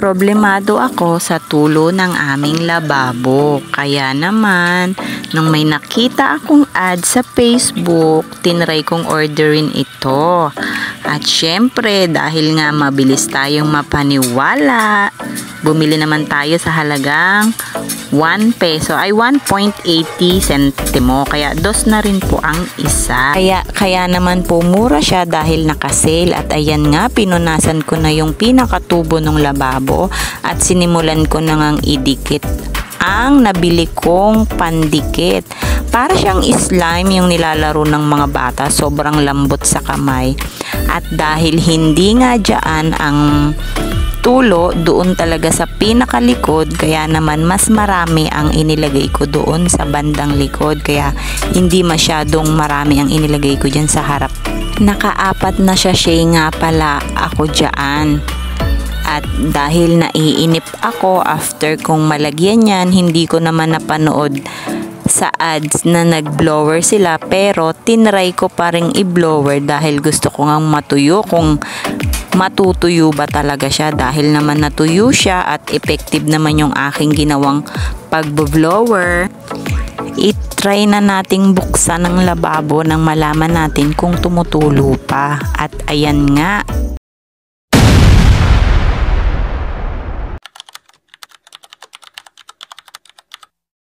problemado ako sa tulo ng aming lababo. Kaya naman, nung may nakita akong ad sa Facebook, tinry kong orderin ito. At syempre, dahil nga mabilis tayong mapaniwala, bumili naman tayo sa halagang 1 peso ay 1.80 sentimo. Kaya dos na rin po ang isa. Kaya naman po mura siya dahil nakasale. At ayan nga, pinunasan ko na yung pinakatubo ng lababo at sinimulan ko na ngang idikit ang nabili kong pandikit. Para siyang slime yung nilalaro ng mga bata. Sobrang lambot sa kamay. At dahil hindi nga dyan ang tulo, doon talaga sa pinakalikod, kaya naman mas marami ang inilagay ko doon sa bandang likod, kaya hindi masyadong marami ang inilagay ko dyan sa harap. Nakaapat na sachet nga pala ako dyan. At dahil naiinip ako after kong malagyan yan, hindi ko naman napanood sa ads na nag-blower sila, pero tinry ko pa rin i-blower dahil gusto ko ngang matuyo kung matutuyo ba talaga siya, dahil naman natuyo siya at effective naman yung aking ginawang pag-blower. I-try na nating buksan ng lababo nang malaman natin kung tumutulo pa. At ayan nga,